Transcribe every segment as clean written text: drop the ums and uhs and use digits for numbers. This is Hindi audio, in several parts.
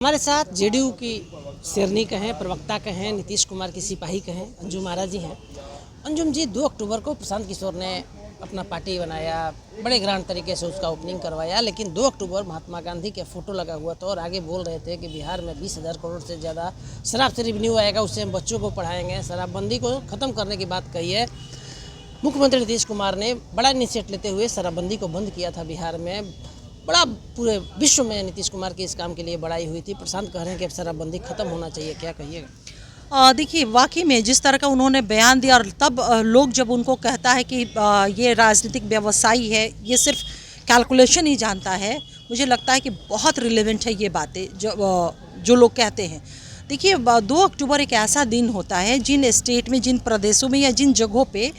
हमारे साथ जेडीयू की शेरनी कहें, प्रवक्ता कहें, नीतीश कुमार की सिपाही कहें, अंजुम आरा जी हैं। अंजुम जी, 2 अक्टूबर को प्रशांत किशोर ने अपना पार्टी बनाया, बड़े ग्रांड तरीके से उसका ओपनिंग करवाया, लेकिन 2 अक्टूबर महात्मा गांधी के फोटो लगा हुआ था और आगे बोल रहे थे कि बिहार में 20,000 करोड़ से ज़्यादा शराब से रेवेन्यू आएगा, उससे हम बच्चों को पढ़ाएंगे। शराबबंदी को ख़त्म करने की बात कही है। मुख्यमंत्री नीतीश कुमार ने बड़ा इनिशिएटिव लेते हुए शराबबंदी को बंद किया था बिहार में। बड़ा पूरे विश्व में नीतीश कुमार की इस काम के लिए बड़ाई हुई थी। प्रशांत कह रहे हैं कि अब शराबबंदी खत्म होना चाहिए, क्या कहिएगा? देखिए, वाकई में जिस तरह का उन्होंने बयान दिया और तब लोग जब उनको कहता है कि ये राजनीतिक व्यवसायी है, ये सिर्फ कैलकुलेशन ही जानता है, मुझे लगता है कि बहुत रिलेवेंट है ये बातें जो लोग कहते हैं। देखिए, 2 अक्टूबर एक ऐसा दिन होता है जिन स्टेट में, जिन प्रदेशों में या जिन जगहों पे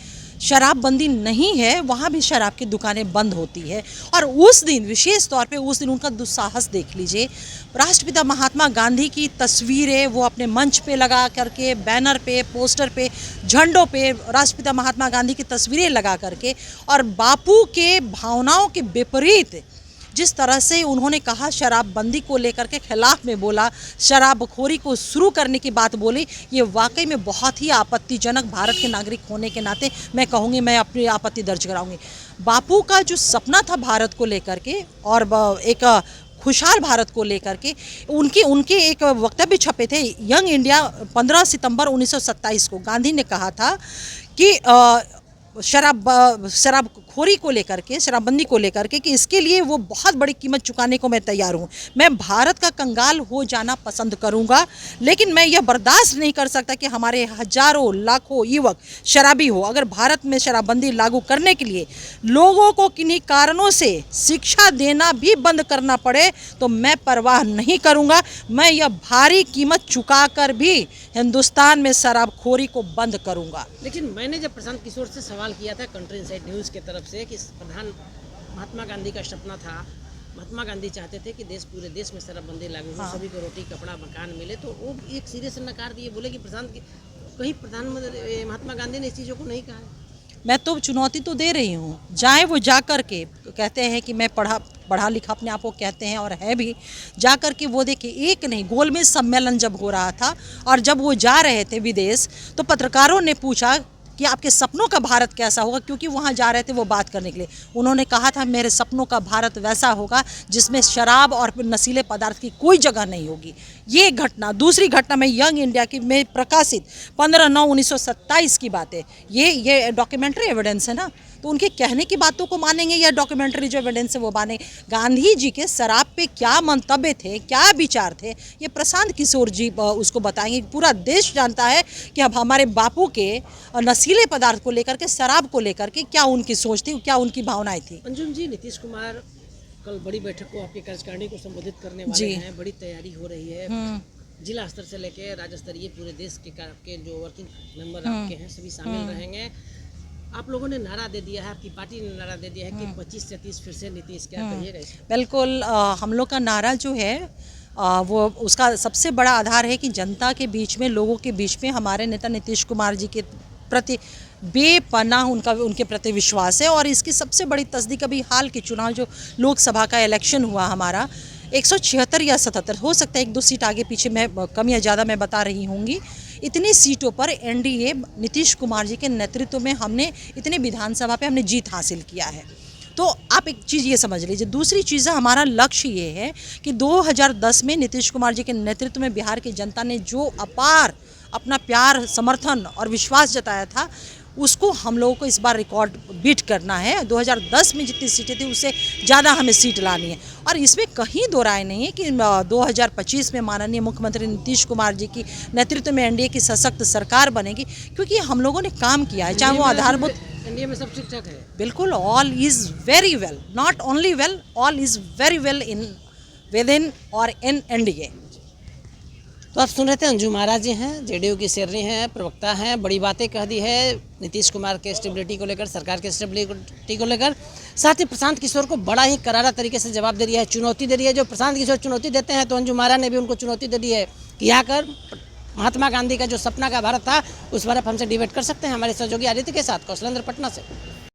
शराबबंदी नहीं है, वहाँ भी शराब की दुकानें बंद होती है। और उस दिन, विशेष तौर पे उस दिन उनका दुस्साहस देख लीजिए। राष्ट्रपिता महात्मा गांधी की तस्वीरें वो अपने मंच पे लगा करके, बैनर पे, पोस्टर पे, झंडों पे राष्ट्रपिता महात्मा गांधी की तस्वीरें लगा करके, और बापू के भावनाओं के विपरीत जिस तरह से उन्होंने कहा, शराबबंदी को लेकर के खिलाफ में बोला, शराबखोरी को शुरू करने की बात बोली, ये वाकई में बहुत ही आपत्तिजनक। भारत के नागरिक होने के नाते मैं कहूँगी, मैं अपनी आपत्ति दर्ज कराऊंगी। बापू का जो सपना था भारत को लेकर के और एक खुशहाल भारत को लेकर के, उनके एक वक्तव्य छपे थे, यंग इंडिया, 15 सितंबर 1927 को गांधी ने कहा था कि शराबखोरी को लेकर के, शराबबंदी को लेकर के, कि इसके लिए वो बहुत बड़ी कीमत चुकाने को मैं तैयार हूँ। मैं भारत का कंगाल हो जाना पसंद करूँगा, लेकिन मैं यह बर्दाश्त नहीं कर सकता कि हमारे हजारों लाखों युवक शराबी हो। अगर भारत में शराबबंदी लागू करने के लिए लोगों को किन्हीं कारणों से शिक्षा देना भी बंद करना पड़े तो मैं परवाह नहीं करूँगा। मैं यह भारी कीमत चुका कर भी हिंदुस्तान में शराबखोरी को बंद करूँगा। लेकिन मैंने जब प्रशांत किशोर से सवाल किया था कंट्री इनसाइड न्यूज़ की तरफ से कि प्रधान महात्मा गांधी का सपना था, महात्मा गांधी चाहते थे कि पूरे देश में शराबबंदी लागू हो, सभी को रोटी कपड़ा मकान मिले, तो वो एक सिरे से नकार दिए, बोले कि कहीं प्रधानमंत्री महात्मा गांधी ने इस चीज़ों को नहीं कहा है। मैं तो चुनौती तो दे रही हूँ, जाए वो जा कर के, कहते हैं कि मैं पढ़ा लिखा अपने आप को कहते हैं और है भी, जा कर के वो देखिए, एक नहीं, गोलमेज सम्मेलन जब हो रहा था और जब वो जा रहे थे विदेश, तो पत्रकारों ने पूछा कि आपके सपनों का भारत कैसा होगा, क्योंकि वहाँ जा रहे थे वो बात करने के लिए। उन्होंने कहा था, मेरे सपनों का भारत वैसा होगा जिसमें शराब और नशीले पदार्थ की कोई जगह नहीं होगी। ये घटना, दूसरी घटना में यंग इंडिया की में प्रकाशित 15/9/1927 की बात है। ये डॉक्यूमेंट्री एविडेंस है ना, तो उनके कहने की बातों को मानेंगे या डॉक्यूमेंट्री जो एविडेंस है वो माने? गांधी जी के शराब पे क्या मंतव्य थे, क्या विचार थे, ये प्रशांत किशोर जी उसको बताएंगे। पूरा देश जानता है कि अब हमारे बापू के नशीले पदार्थ को लेकर के, शराब को लेकर के क्या उनकी सोच थी, क्या उनकी भावनाएं थी। अंजुम जी, नीतीश कुमार कल बड़ी बैठक को आपकी कार्यकारिणी को संबोधित करने वाले हैं, बड़ी तैयारी हो रही है। जिला स्तर से लेकर राज्य स्तरीय पूरे देश के जो वर्किंग मेंबर आपके हैं सभी शामिल रहेंगे। आप लोगों ने नारा दे दिया है, आपकी पार्टी ने नारा दे दिया है कि 25 से 30 फिर से नीतीश, क्या कहिएगा? बिल्कुल, हम लोग का नारा जो है वो, उसका सबसे बड़ा आधार है कि जनता के बीच में, लोगों के बीच में हमारे नेता नीतीश कुमार जी के प्रति बेपनाह उनके प्रति विश्वास है। और इसकी सबसे बड़ी तस्दीक अभी हाल के चुनाव, जो लोकसभा का इलेक्शन हुआ हमारा, 176 या 77 हो सकता है, 1-2 सीट आगे पीछे, मैं कम या ज़्यादा मैं बता रही होंगी, इतनी सीटों पर एनडीए नीतीश कुमार जी के नेतृत्व में हमने इतने विधानसभा पे हमने जीत हासिल किया है। तो आप एक चीज़ ये समझ लीजिए। दूसरी चीज़, हमारा लक्ष्य ये है कि 2010 में नीतीश कुमार जी के नेतृत्व में बिहार की जनता ने जो अपार अपना प्यार, समर्थन और विश्वास जताया था, उसको हम लोगों को इस बार रिकॉर्ड बीट करना है। 2010 में जितनी सीटें थी उससे ज़्यादा हमें सीट लानी है। और इसमें कहीं दो राय नहीं है कि 2025 में माननीय मुख्यमंत्री नीतीश कुमार जी की नेतृत्व में एनडीए की सशक्त सरकार बनेगी, क्योंकि हम लोगों ने काम किया है, चाहे वो आधारभूत। इंडिया में सब ठीक ठाक है, बिल्कुल, all is very well, not only well, all is very well in with in और इन एनडीए। तो आप सुन रहे थे, अंजुम आरा जी हैं, जेडीयू की शेरनी हैं, प्रवक्ता हैं, बड़ी बातें कह दी है नीतीश कुमार के स्टेबिलिटी को लेकर, सरकार के स्टेबिलिटी को लेकर। साथ ही प्रशांत किशोर को बड़ा ही करारा तरीके से जवाब दे दिया है, चुनौती दे दी है। जो प्रशांत किशोर चुनौती देते हैं, तो अंजुम आरा ने भी उनको चुनौती दे दी है कि आकर महात्मा गांधी का जो सपना का भारत था, उस पर आप हमसे डिबेट कर सकते हैं। हमारे सहयोगी आदित्य के साथ कौशलेंद्र, पटना से।